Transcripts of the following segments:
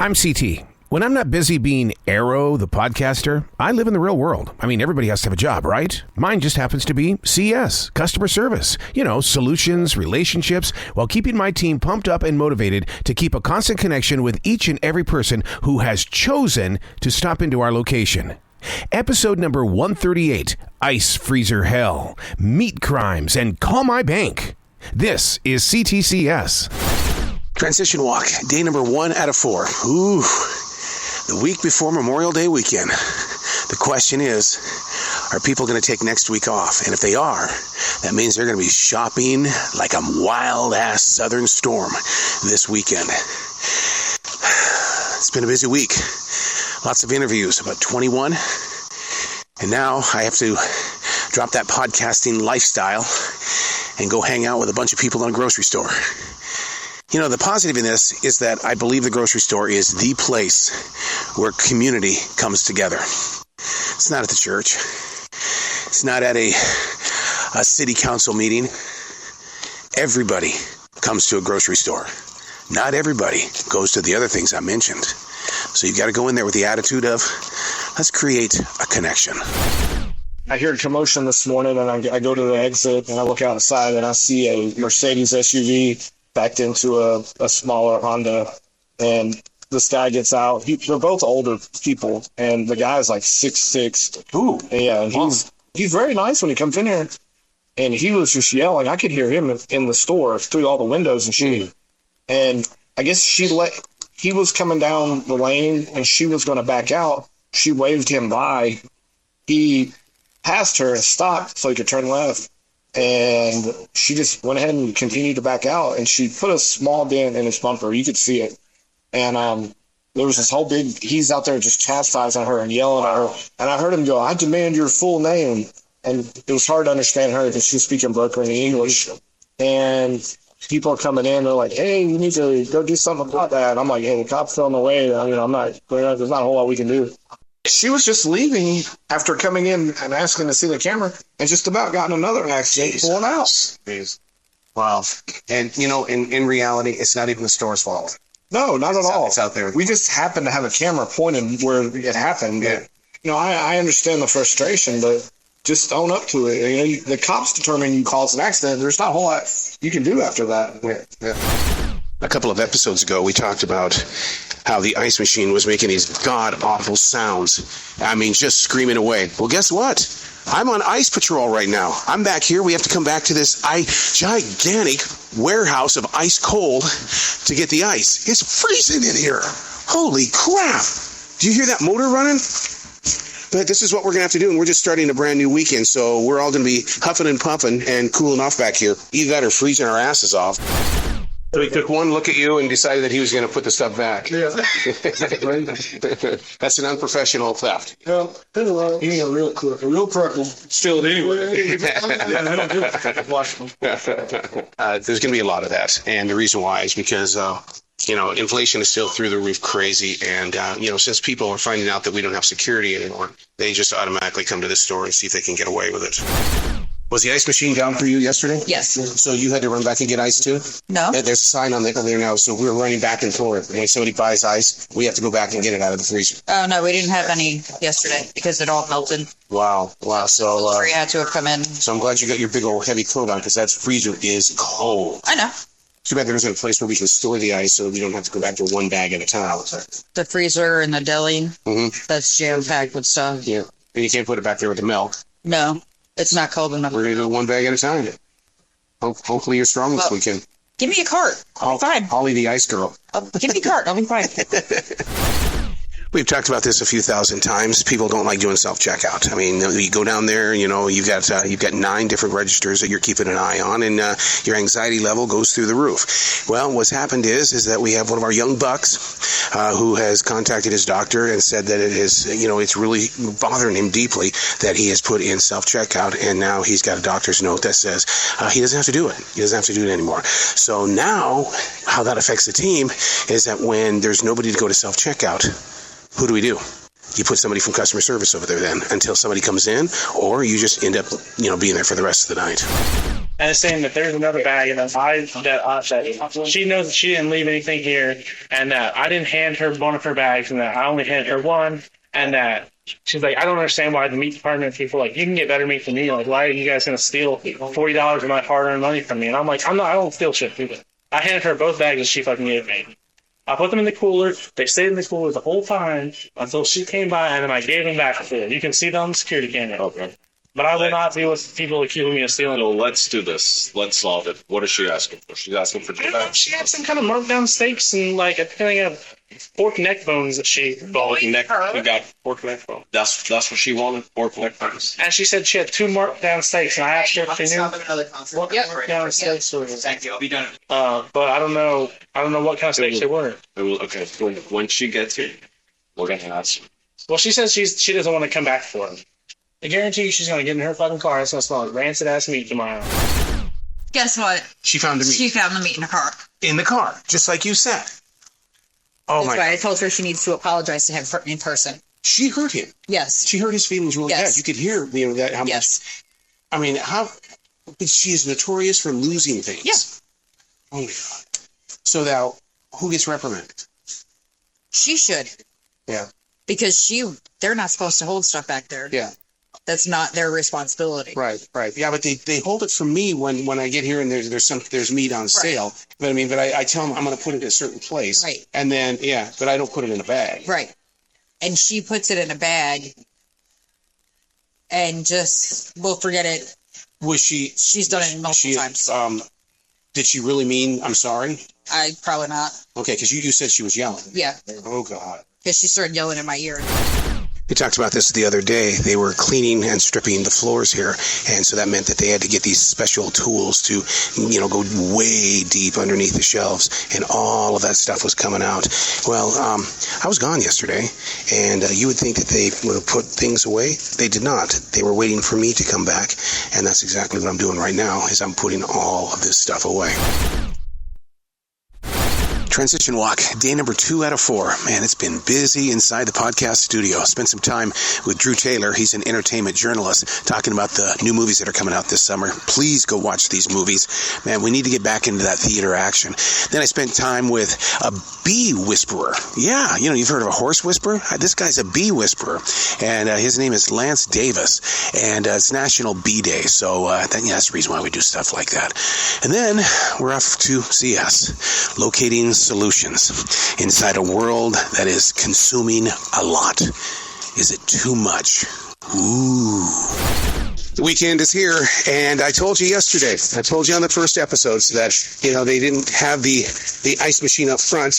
I'm CT. When I'm not busy being Arroe, the podcaster, I live in the real world. I mean, everybody has to have a job, right? Mine just happens to be C.S Customer Service. You know, solutions, relationships, while keeping my team pumped up and motivated to keep a constant connection with each and every person who has chosen to stop into our location. Episode number 138, Ice Freezer Hell, Meat Crimes, and Call My Bank. This is C.T.C.S. Transition walk, day number 1 out of 4. Ooh. The week before Memorial Day weekend. The question is, are people going to take next week off? And if they are, that means they're going to be shopping like a wild-ass southern storm this weekend. It's been a busy week. Lots of interviews, about 21. And now I have to drop that podcasting lifestyle and go hang out with a bunch of people in a grocery store. You know, the positive in this is that I believe the grocery store is the place where community comes together. It's not at the church. It's not at a city council meeting. Everybody comes to a grocery store. Not everybody goes to the other things I mentioned. So you've got to go in there with the attitude of, let's create a connection. I hear a commotion this morning, and I go to the exit, and I look outside, and I see a Mercedes SUV backed into a smaller Honda, and this guy gets out. They're both older people, and the guy's like 6'6". Ooh. Yeah, and he's very nice when he comes in here, and he was just yelling. I could hear him in the store through all the windows and shit. And I guess he was coming down the lane, and she was going to back out. She waved him by. He passed her and stopped so he could turn left. And she just went ahead and continued to back out, and she put a small dent in his bumper. You could see it. And there was this whole he's out there just chastising her and yelling at her. And I heard him go, "I demand your full name." And it was hard to understand her because she was speaking broken English. And people are coming in, they're like, "Hey, you need to go do something about that." And I'm like, "Hey, the cop's still on the way. There's not a whole lot we can do." She was just leaving after coming in and asking to see the camera, and just about gotten another accident pulling out. Jeez. Wow. And, you know, in reality, it's not even the store's fault. No, not at all. It's out there. We just happened to have a camera pointed where it happened. Yeah. But, you know, I understand the frustration, but just own up to it. You know, the cops determine you caused an accident. There's not a whole lot you can do after that. Yeah. A couple of episodes ago, we talked about how the ice machine was making these god-awful sounds. I mean, just screaming away. Well, guess what? I'm on ice patrol right now. I'm back here. We have to come back to this gigantic warehouse of ice cold to get the ice. It's freezing in here. Holy crap. Do you hear that motor running? But this is what we're going to have to do, and we're just starting a brand new weekend, so we're all going to be huffing and puffing and cooling off back here. Either that or freezing our asses off. So he took one look at you and decided that he was going to put the stuff back. Yeah. That's an unprofessional theft. Well, he ain't a real crook. A real crook will steal it anyway. There's going to be a lot of that. And the reason why is because, inflation is still through the roof crazy. And, since people are finding out that we don't have security anymore, they just automatically come to this store and see if they can get away with it. Was the ice machine down for you yesterday? Yes. So you had to run back and get ice too? No. There's a sign on there now, so we're running back and forth. When somebody buys ice, we have to go back and get it out of the freezer. Oh, no, we didn't have any yesterday because it all melted. Wow. So We had to have come in. So I'm glad you got your big old heavy coat on, because that freezer is cold. I know. Too bad there isn't a place where we can store the ice so we don't have to go back to one bag at a time. The freezer and the deli, that's jam-packed with stuff. Yeah. And you can't put it back there with the milk. No. It's not cold enough. We're going to do one bag at a time. Hopefully you're strong this weekend. Give me a cart. I'll be fine. Holly the ice girl. Give me a cart. I'll be fine. We've talked about this a few thousand times. People don't like doing self-checkout. I mean, you go down there, you've got 9 different registers that you're keeping an eye on, and your anxiety level goes through the roof. Well, what's happened is that we have one of our young bucks who has contacted his doctor and said that it is, it's really bothering him deeply that he has put in self-checkout, and now he's got a doctor's note that says he doesn't have to do it. He doesn't have to do it anymore. So now, how that affects the team is that when there's nobody to go to self-checkout, who do? You put somebody from customer service over there then until somebody comes in, or you just end up, being there for the rest of the night. and it's saying that there's another bag and that she knows that she didn't leave anything here, and that I didn't hand her one of her bags, and that I only handed her one, and that she's like, I don't understand why the meat department people are like, you can get better meat than me. Like, why are you guys gonna steal $40 of my hard-earned money from me? And I'm like, I don't steal shit, dude. I handed her both bags and she fucking gave me. I put them in the cooler. They stayed in the cooler the whole time until she came by, and then I gave them back to her. You can see them on the security camera. Okay. But I will not deal with people accusing me of stealing. So let's do this. Let's solve it. What is she asking for? She's asking for two bags. She had some kind of marked down steaks and like a thing of pork neck bones that she. Pork neck. You got pork neck bones. That's what she wanted. Pork neck bones. And she said she had 2 marked down steaks, and I asked her if she knew what marked down steaks were. Thank you. I'll be done. But I don't know what kind of steaks they were. Okay. When she gets here, we're gonna ask. Well, she says she doesn't want to come back for them. I guarantee you she's going to get in her fucking car and it's going to smell like rancid-ass meat tomorrow. Guess what? She found the meat. She found the meat in her car. In the car, just like you said. Oh, That's my why I told her she needs to apologize to him in person. She hurt him. Yes. She hurt his feelings really bad. You could hear that how much. I mean, but she is notorious for losing things. Yeah. Oh, my God. So now, who gets reprimanded? She should. Yeah. Because they're not supposed to hold stuff back there. Yeah. That's not their responsibility. Right. Yeah, but they hold it from me when I get here and there's meat on sale. But I mean, I tell them I'm going to put it in a certain place. Right. And then but I don't put it in a bag. Right. And she puts it in a bag and just will forget it. Was she? She's done it multiple times. Did she really mean I'm sorry? I probably not. Okay, because you said she was yelling. Yeah. Oh God. Because she started yelling in my ear. We talked about this the other day. They were cleaning and stripping the floors here, and so that meant that they had to get these special tools to, go way deep underneath the shelves, and all of that stuff was coming out. Well, I was gone yesterday, and you would think that they would have put things away. They did not. They were waiting for me to come back, and that's exactly what I'm doing right now, is I'm putting all of this stuff away. Transition walk, day number 2 out of 4. Man, it's been busy inside the podcast studio. Spent some time with Drew Taylor. He's an entertainment journalist talking about the new movies that are coming out this summer. Please go watch these movies. Man, we need to get back into that theater action. Then I spent time with a bee whisperer. Yeah, you've heard of a horse whisperer? This guy's a bee whisperer. And his name is Lance Davis. And it's National Bee Day. So that's the reason why we do stuff like that. And then we're off to C.S. Locating Solutions inside a world that is consuming a lot. Is it too much? Ooh. The weekend is here, and I told you yesterday, I told you on the first episodes that, they didn't have the ice machine up front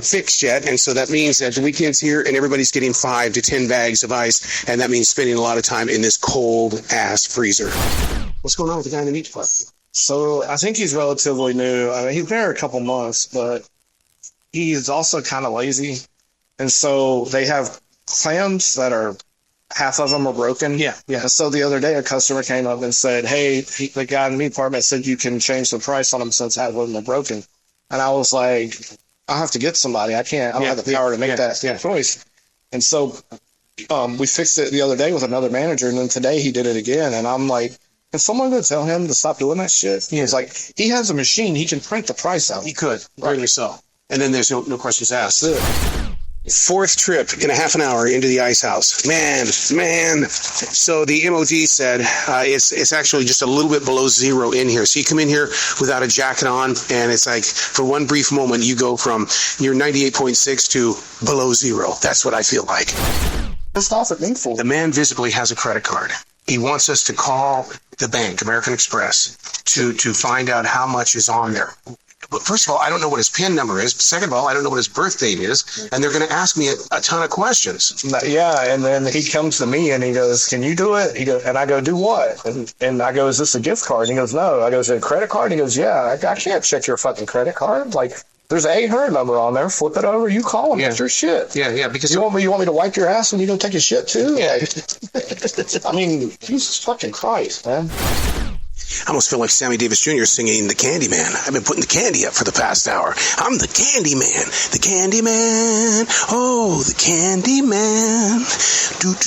fixed yet, and so that means that the weekend's here, and everybody's getting 5 to 10 bags of ice, and that means spending a lot of time in this cold-ass freezer. What's going on with the guy in the meat department? So I think he's relatively new. I mean, he's been here a couple months, but he's also kind of lazy. And so they have clams that are, half of them are broken. Yeah. And so the other day a customer came up and said, hey, the guy in the meat department said you can change the price on them since half of them are broken. And I was like, I'll have to get somebody. I don't have the power to make that choice. And so we fixed it the other day with another manager, and then today he did it again. And I'm like, can someone go tell him to stop doing that shit? He's like, he has a machine. He can print the price out. He could, rightly so. And then there's no questions asked. 4th trip in a half an hour into the ice house. Man. So the MOD said it's actually just a little bit below 0 in here. So you come in here without a jacket on, and it's like for one brief moment you go from your 98.6 to below 0. That's what I feel like. It's not meaningful. The man visibly has a credit card. He wants us to call the bank, American Express, to find out how much is on there. But first of all, I don't know what his PIN number is. Second of all, I don't know what his birth date is. And they're going to ask me a ton of questions. Yeah, and then he comes to me and he goes, can you do it? And I go, do what? And I go, is this a gift card? And he goes, no. I go, is it a credit card? And he goes, yeah, I can't check your fucking credit card. Like, there's an 800 number on there. Flip it over. You call him. It's your shit. Yeah, because you want me to wipe your ass when you don't take a shit too? Yeah. I mean, Jesus fucking Christ, man. I almost feel like Sammy Davis Jr. singing The Candy Man. I've been putting the candy up for the past hour. I'm the Candy Man. The Candy Man. Oh, the Candy Man. What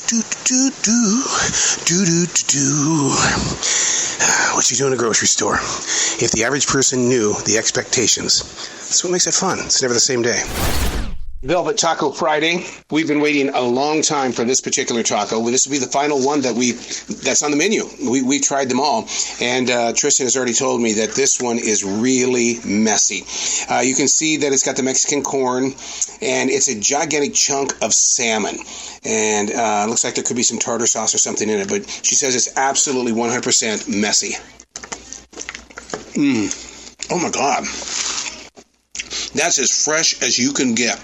you do in a grocery store? If the average person knew the expectations, that's what makes it fun. It's never the same day. Velvet Taco Friday. We've been waiting a long time for this particular taco. This will be the final one that's on the menu. We tried them all, and Tristan has already told me that this one is really messy. You can see that it's got the Mexican corn, and it's a gigantic chunk of salmon. And looks like there could be some tartar sauce or something in it, but she says it's absolutely 100% messy. Oh my God. That's as fresh as you can get.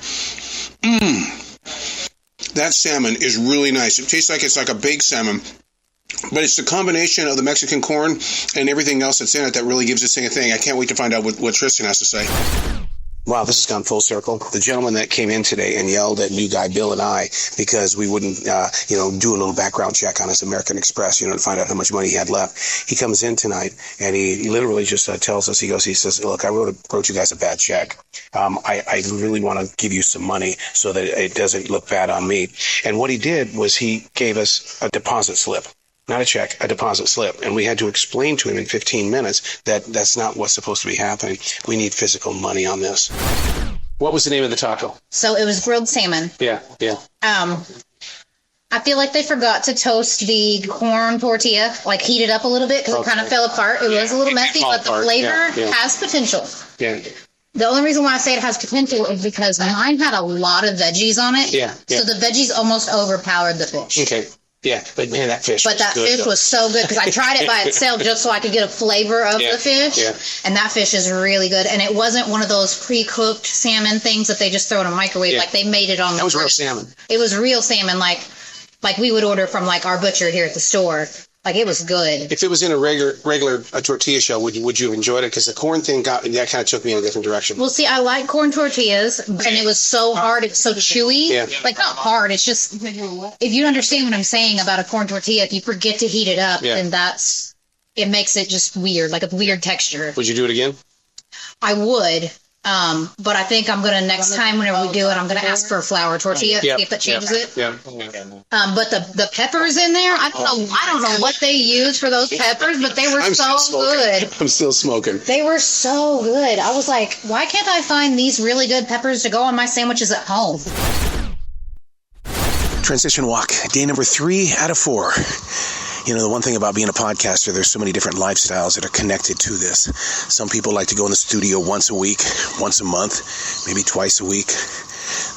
That salmon is really nice. It tastes like it's like a baked salmon, but it's the combination of the Mexican corn and everything else that's in it that really gives this thing a thing. I can't wait to find out what Tristan has to say. Wow, this has gone full circle. The gentleman that came in today and yelled at new guy Bill and I because we wouldn't, do a little background check on his American Express, to find out how much money he had left. He comes in tonight and he literally just tells us, he says, look, I wrote you guys a bad check. I really want to give you some money so that it doesn't look bad on me. And what he did was he gave us a deposit slip. Not a check, a deposit slip. And we had to explain to him in 15 minutes that that's not what's supposed to be happening. We need physical money on this. What was the name of the taco? So it was grilled salmon. Yeah. I feel like they forgot to toast the corn tortilla, like heat it up a little bit because it kind of fell apart. It was a little messy, but the flavor has potential. Yeah. The only reason why I say it has potential is because mine had a lot of veggies on it. Yeah. So the veggies almost overpowered the fish. Okay. Yeah, but man, that fish was good. Fish was so good because I tried it by itself just so I could get a flavor of the fish. Yeah. And that fish is really good. And it wasn't one of those pre-cooked salmon things that they just throw in a microwave. Like they made it on the That was real salmon. It was real salmon, like we would order from like our butcher here at the store. Like it was good. If it was in a regular tortilla shell, would you have enjoyed it? Because the corn thing that kind of took me in a different direction. Well, see, I like corn tortillas, and it was so hard. It's so chewy. Yeah. Like not hard. It's just if you understand what I'm saying about a corn tortilla, if you forget to heat it up, then it makes it just weird, like a weird texture. Would you do it again? I would. But I think I'm gonna next time whenever we do it, I'm gonna ask for a flour tortilla, see if that changes it. Yeah. But the peppers in there, I don't know what they use for those peppers, but they were so good. I'm still smoking. They were so good. I was like, why can't I find these really good peppers to go on my sandwiches at home? Transition walk, day number 3 out of 4. The one thing about being a podcaster, there's so many different lifestyles that are connected to this. Some people like to go in the studio once a week, once a month, maybe twice a week.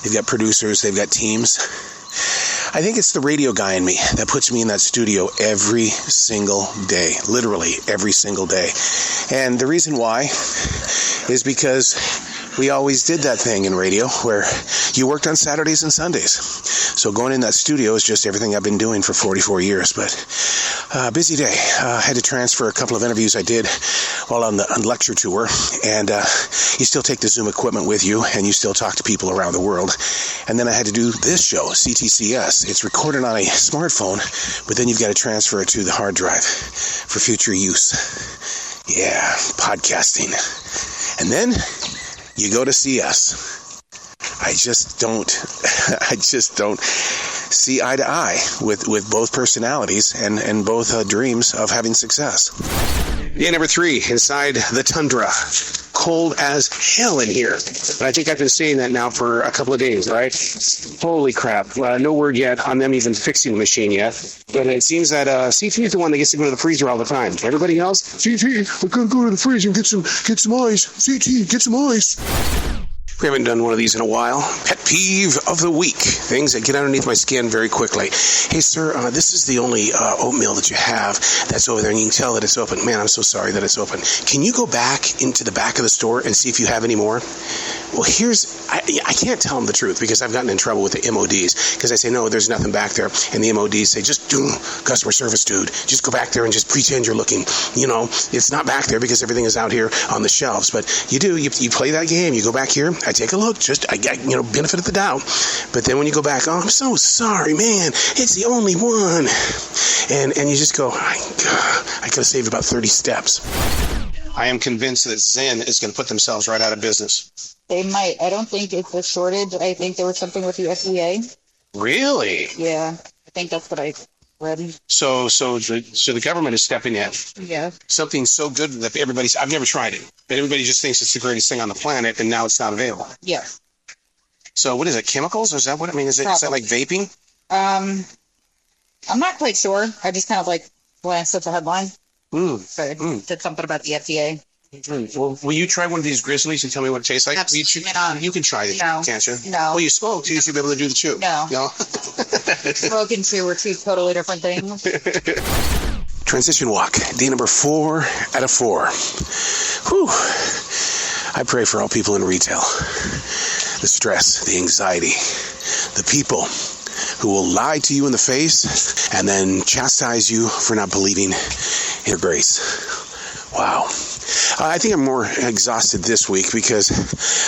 They've got producers, they've got teams. I think it's the radio guy in me that puts me in that studio every single day, literally every single day. And the reason why is because we always did that thing in radio where you worked on Saturdays and Sundays. So going in that studio is just everything I've been doing for 44 years. But busy day. Had to transfer a couple of interviews I did while on lecture tour. And you still take the Zoom equipment with you, and you still talk to people around the world. And then I had to do this show, C.T.C.S. It's recorded on a smartphone, but then you've got to transfer it to the hard drive for future use. Yeah, podcasting. And then you go to CS. I just don't see eye to eye with both personalities and both dreams of having success. Day number 3, inside the tundra. Cold as hell in here. But I think I've been saying that now for a couple of days, right? Holy crap. No word yet on them even fixing the machine yet. But it seems that CT is the one that gets to go to the freezer all the time. Everybody else, CT, we're going to go to the freezer and get some ice. CT, get some ice. We haven't done one of these in a while. Pet peeve of the week. Things that get underneath my skin very quickly. Hey, sir, this is the only oatmeal that you have that's over there, and you can tell that it's open. Man, I'm so sorry that it's open. Can you go back into the back of the store and see if you have any more? Well, I can't tell them the truth because I've gotten in trouble with the MODs because I say, no, there's nothing back there. And the MODs say, just do customer service, dude. Just go back there and just pretend you're looking. It's not back there because everything is out here on the shelves. But you play that game. You go back here. I take a look. I benefit of the doubt. But then when you go back, oh, I'm so sorry, man. It's the only one. And you just go, I could have saved about 30 steps. I am convinced that Zen is going to put themselves right out of business. They might. I don't think it's a shortage. I think there was something with the FDA. Really? Yeah. think that's what I read. So the government is stepping in. Yeah. Something so good that everybody's. I've never tried it, but everybody just thinks it's the greatest thing on the planet, and now it's not available. Yeah. So what is it? Chemicals? Or is that what I mean? Is that like vaping? I'm not quite sure. I just kind of like glanced at the headline. So it said something about the FDA. Well, will you try one of these Grizzlies and tell me what it tastes like? Absolutely not. You can try it, No. can't you? No. Well, you smoke, you should be able to do the chew. No. Smoke and chew are two totally different things. Transition walk, day number 4 out of 4. Whew. I pray for all people in retail. The stress, the anxiety, the people who will lie to you in the face and then chastise you for not believing in your grace. Wow. I think I'm more exhausted this week because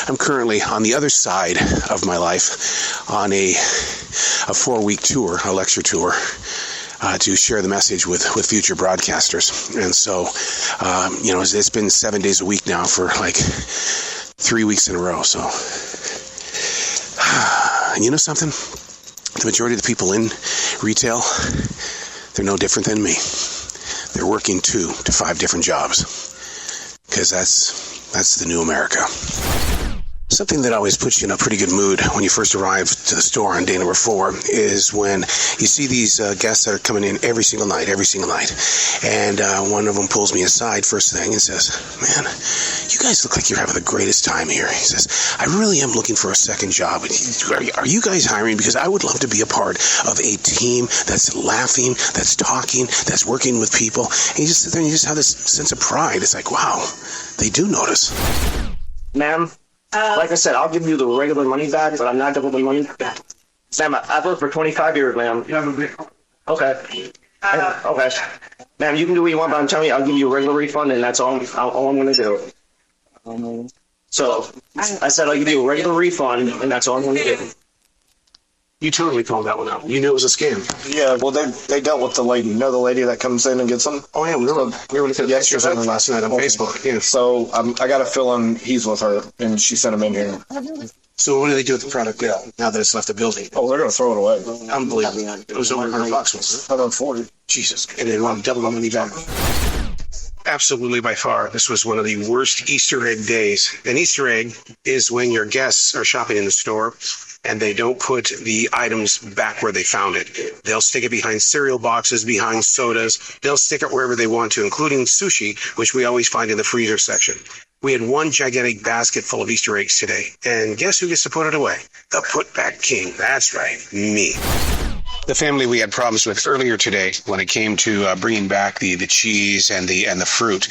I'm currently on the other side of my life on a 4-week tour, a lecture tour, to share the message with future broadcasters. And so, it's been 7 days a week now for like 3 weeks in a row. So, you know something? The majority of the people in retail, they're no different than me. They're working 2 to 5 different jobs. Because that's the new America. Something that always puts you in a pretty good mood when you first arrive to the store on day number 4 is when you see these guests that are coming in every single night. And one of them pulls me aside first thing and says, "Man, you guys look like you're having the greatest time here." He says, "I really am looking for a second job. Are you guys hiring? Because I would love to be a part of a team that's laughing, that's talking, that's working with people." And you just sit there and you just have this sense of pride. It's like, wow, they do notice. Ma'am, like I said, I'll give you the regular money back, but I'm not giving the money back. Ma'am, I've worked for 25 years, ma'am. Okay. Okay. Ma'am, you can do what you want, but I'm telling you, I'll give you a regular refund, and that's all I'm going to do. So, I said I'll give you a regular refund, and that's all I'm going to do. You totally called that one out. You knew it was a scam. Yeah, well, they dealt with the lady. You know the lady that comes in and gets them? Oh, yeah, we were looking at pictures of her last night on Facebook. Yeah. So, I got a feeling he's with her, and she sent him in here. So what do they do with the product now that it's left the building? Oh, they're going to throw it away. Unbelievable. It was over $100, wasn't it? 140. Jesus. And they want to double the money back. Absolutely, by far, this was one of the worst Easter egg days. An Easter egg is when your guests are shopping in the store and they don't put the items back where they found it. They'll stick it behind cereal boxes, behind sodas. They'll stick it wherever they want to, including sushi, which we always find in the freezer section. We had one gigantic basket full of Easter eggs today. And guess who gets to put it away? The put-back king. That's right, me. The family we had problems with earlier today when it came to bringing back the cheese and the fruit,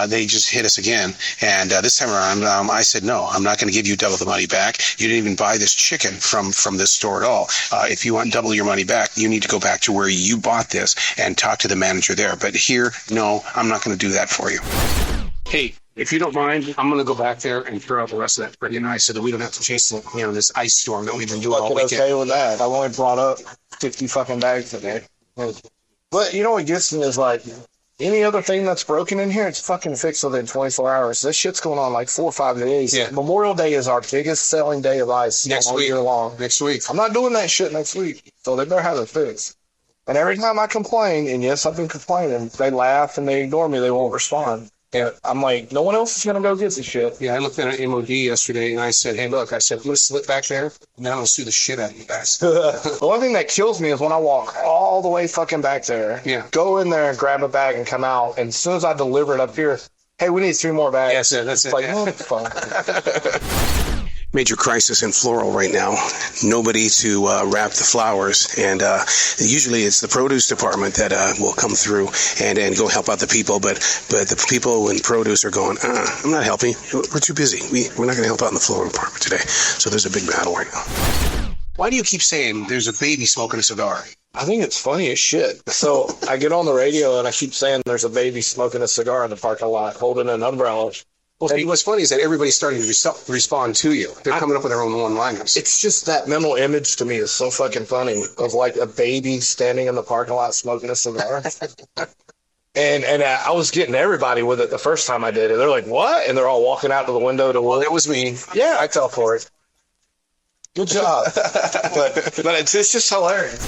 they just hit us again. And this time around, I said, no, I'm not going to give you double the money back. You didn't even buy this chicken from this store at all. If you want double your money back, you need to go back to where you bought this and talk to the manager there. But here, no, I'm not going to do that for you. Hey, if you don't mind, I'm going to go back there and throw out the rest of that pretty nice so that we don't have to chase this ice storm that we've been doing all weekend. Okay with that. I've only brought up 50 fucking bags today. But you know what gets me is like, any other thing that's broken in here, it's fucking fixed within 24 hours. This shit's going on like 4 or 5 days. Yeah. Memorial Day is our biggest selling day of ice all year long. Next week. I'm not doing that shit next week. So they better have it fixed. And every time I complain, and yes, I've been complaining, they laugh and they ignore me. They won't respond. Yeah, I'm like, no one else is going to go get this shit. Yeah, I looked at an MOD yesterday, and I said, hey, look, I'm going to slip back there, and then I'm going to sue the shit out of you guys. The only thing that kills me is when I walk all the way fucking back there, go in there and grab a bag and come out, and as soon as I deliver it up here, hey, we need 3 more bags. Yes, that's it. Like, what the fuck? Major crisis in floral right now. Nobody to wrap the flowers, and usually it's the produce department that will come through and go help out the people. But the people in produce are going, I'm not helping. We're too busy. We're not going to help out in the floral department today. So there's a big battle right now. Why do you keep saying there's a baby smoking a cigar? I think it's funny as shit. So I get on the radio and I keep saying there's a baby smoking a cigar in the parking lot, holding an umbrella. Well, what's funny is that everybody's starting to respond to you. They're coming up with their own one-liners. It's just that mental image to me is so fucking funny of like a baby standing in the parking lot smoking a cigar. and I was getting everybody with it the first time I did it. They're like, what? And they're all walking out to the window to well, it was me. Yeah, I fell for it. Good job. but it's just hilarious.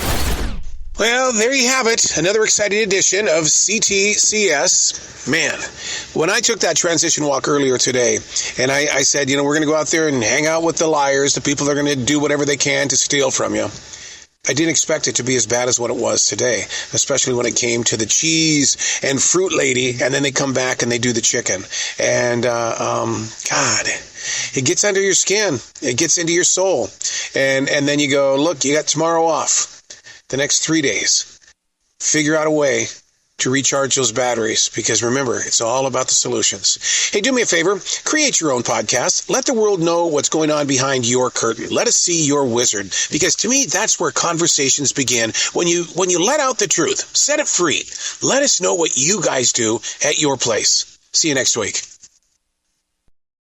Well, there you have it. Another exciting edition of C.T.C.S. Man, when I took that transition walk earlier today, and I said, we're going to go out there and hang out with the liars, the people that are going to do whatever they can to steal from you. I didn't expect it to be as bad as what it was today, especially when it came to the cheese and fruit lady, and then they come back and they do the chicken. And, God, it gets under your skin. It gets into your soul. And then you go, look, you got tomorrow off. The next 3 days. Figure out a way to recharge those batteries, because remember, it's all about the solutions. Hey, do me a favor, create your own podcast. Let the world know what's going on behind your curtain. Let us see your wizard, because to me, that's where conversations begin. When you let out the truth, set it free. Let us know what you guys do at your place. See you next week.